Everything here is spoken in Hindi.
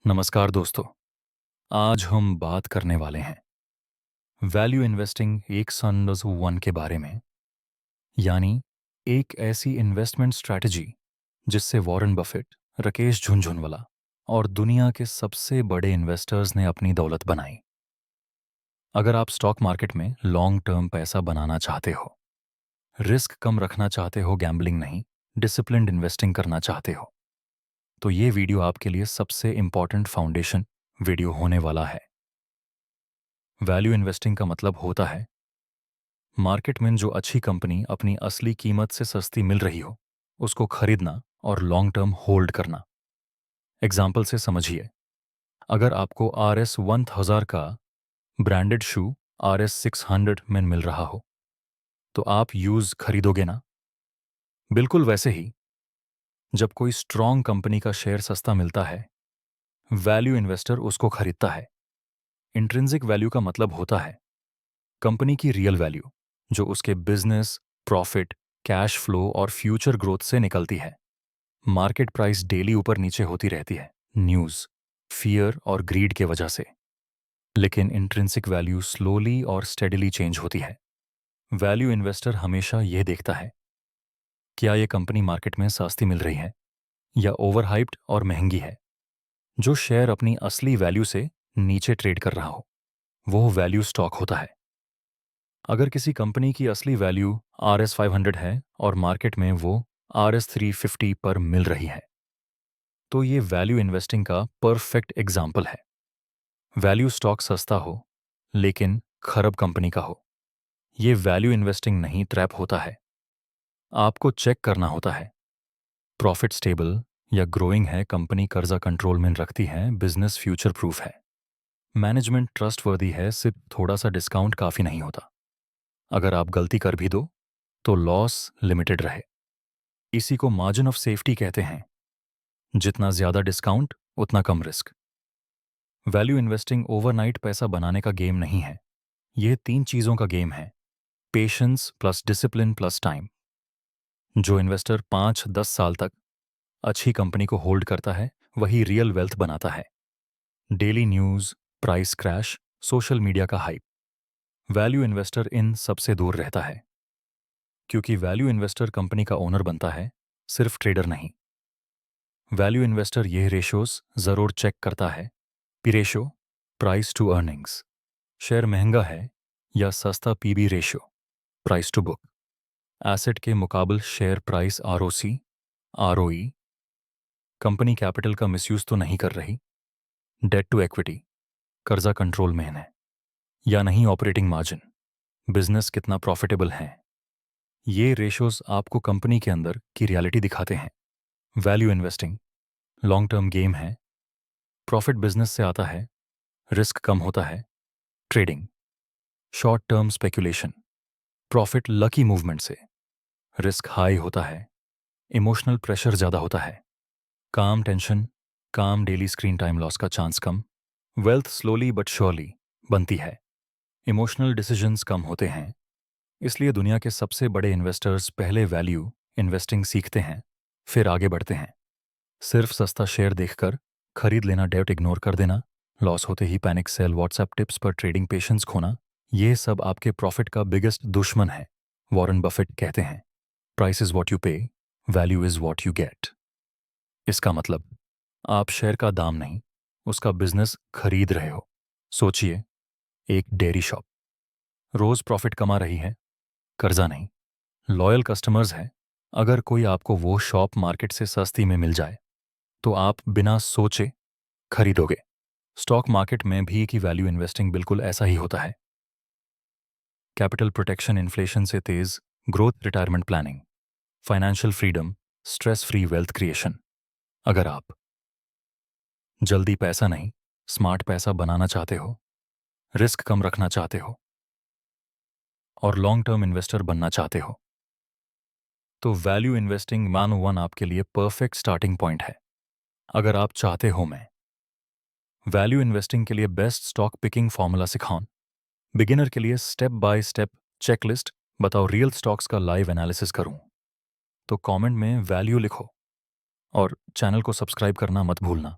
नमस्कार दोस्तों। आज हम बात करने वाले हैं वैल्यू इन्वेस्टिंग एक सन वन के बारे में, यानी एक ऐसी इन्वेस्टमेंट स्ट्रैटेजी जिससे वॉरेन बफेट, राकेश झुनझुनवाला और दुनिया के सबसे बड़े इन्वेस्टर्स ने अपनी दौलत बनाई। अगर आप स्टॉक मार्केट में लॉन्ग टर्म पैसा बनाना चाहते हो, रिस्क कम रखना चाहते हो, गैम्बलिंग नहीं, डिसिप्लिन्ड इन्वेस्टिंग करना चाहते हो, तो ये वीडियो आपके लिए सबसे इंपॉर्टेंट फाउंडेशन वीडियो होने वाला है। वैल्यू इन्वेस्टिंग का मतलब होता है मार्केट में जो अच्छी कंपनी अपनी असली कीमत से सस्ती मिल रही हो, उसको खरीदना और लॉन्ग टर्म होल्ड करना। एग्जाम्पल से समझिए, अगर आपको RS 1000 का ब्रांडेड शू RS 600 में मिल रहा हो, तो आप यूज खरीदोगे ना? बिल्कुल वैसे ही जब कोई स्ट्रॉन्ग कंपनी का शेयर सस्ता मिलता है, वैल्यू इन्वेस्टर उसको खरीदता है। इंट्रिंसिक वैल्यू का मतलब होता है कंपनी की रियल वैल्यू, जो उसके बिजनेस, प्रॉफिट, कैश फ्लो और फ्यूचर ग्रोथ से निकलती है। मार्केट प्राइस डेली ऊपर नीचे होती रहती है, न्यूज़, फियर और ग्रीड के वजह से। लेकिन इंट्रिंसिक वैल्यू स्लोली और स्टेडिली चेंज होती है। वैल्यू इन्वेस्टर हमेशा यह देखता है, क्या यह कंपनी मार्केट में सस्ती मिल रही है या ओवरहाइप्ड और महंगी है। जो शेयर अपनी असली वैल्यू से नीचे ट्रेड कर रहा हो, वो वैल्यू स्टॉक होता है। अगर किसी कंपनी की असली वैल्यू RS 500 है और मार्केट में वो RS 350 पर मिल रही है, तो ये वैल्यू इन्वेस्टिंग का परफेक्ट एग्जाम्पल है। वैल्यू स्टॉक सस्ता हो लेकिन खराब कंपनी का हो, ये वैल्यू इन्वेस्टिंग नहीं, ट्रैप होता है। आपको चेक करना होता है प्रॉफिट स्टेबल या ग्रोइंग है, कंपनी कर्जा कंट्रोल में रखती है, बिजनेस फ्यूचर प्रूफ है, मैनेजमेंट ट्रस्टवर्दी है, सिर्फ थोड़ा सा डिस्काउंट काफ़ी नहीं होता। अगर आप गलती कर भी दो तो लॉस लिमिटेड रहे। इसी को मार्जिन ऑफ सेफ्टी कहते हैं। जितना ज्यादा डिस्काउंट उतना कम रिस्क। वैल्यू इन्वेस्टिंग ओवरनाइट पैसा बनाने का गेम नहीं है। यह 3 चीजों का गेम है, patience plus discipline plus time. जो इन्वेस्टर 5-10 साल तक अच्छी कंपनी को होल्ड करता है, वही रियल वेल्थ बनाता है। Daily news, price crash, social media का हाइप, वैल्यू इन्वेस्टर इन सबसे दूर रहता है। क्योंकि वैल्यू इन्वेस्टर कंपनी का ओनर बनता है, सिर्फ ट्रेडर नहीं। वैल्यू इन्वेस्टर ये रेशोज जरूर चेक करता है, P ratio, price to earnings, share महंगा है या सस्ता, PB ratio, price to book, asset के मुकाबल share price, ROC, ROE, company capital का मिसयूज तो नहीं कर रही, डेट टू इक्विटी, कर्जा कंट्रोल में है या नहीं, ऑपरेटिंग मार्जिन, बिजनेस कितना प्रॉफिटेबल है। ये रेशोज आपको कंपनी के अंदर की रियलिटी दिखाते हैं। Value investing long term game है, प्रॉफिट बिजनेस से आता है, रिस्क कम होता है। Trading short term speculation, profit lucky movement से, रिस्क हाई होता है, इमोशनल प्रेशर ज़्यादा होता है। काम टेंशन, काम डेली स्क्रीन टाइम लॉस का chance come, wealth slowly but surely बनती है, इमोशनल डिसीजंस कम होते हैं। इसलिए दुनिया के सबसे बड़े इन्वेस्टर्स पहले वैल्यू इन्वेस्टिंग सीखते हैं, फिर आगे बढ़ते हैं। सिर्फ सस्ता शेयर देखकर खरीद लेना, डेट इग्नोर कर देना, लॉस होते ही पैनिक सेल, व्हाट्सएप टिप्स पर ट्रेडिंग पेशेंस खोना, ये सब आपके प्रॉफिट का बिगेस्ट दुश्मन है। वॉरेन बफेट कहते हैं, प्राइस इज वॉट यू पे, value is what you get. इसका मतलब आप शेयर का दाम नहीं, उसका बिजनेस खरीद रहे हो। सोचिए, एक डेयरी शॉप रोज प्रॉफिट कमा रही है, कर्जा नहीं, लॉयल कस्टमर्स है। अगर कोई आपको वो शॉप मार्केट से सस्ती में मिल जाए, तो आप बिना सोचे खरीदोगे। स्टॉक मार्केट में भी की वैल्यू इन्वेस्टिंग बिल्कुल ऐसा ही होता है। कैपिटल प्रोटेक्शन, इन्फ्लेशन से तेज growth, retirement planning, financial freedom, stress free wealth creation. अगर आप जल्दी पैसा नहीं, स्मार्ट पैसा बनाना चाहते हो, रिस्क कम रखना चाहते हो और लॉन्ग टर्म इन्वेस्टर बनना चाहते हो, तो वैल्यू इन्वेस्टिंग 101 आपके लिए परफेक्ट स्टार्टिंग पॉइंट है। अगर आप चाहते हो मैं वैल्यू इन्वेस्टिंग के लिए बेस्ट स्टॉक पिकिंग फॉर्मूला सिखाऊं, बिगिनर के लिए स्टेप बाय स्टेप चेकलिस्ट बताओ, रियल स्टॉक्स का लाइव एनालिसिस करूं, तो कमेंट में वैल्यू लिखो और चैनल को सब्सक्राइब करना मत भूलना।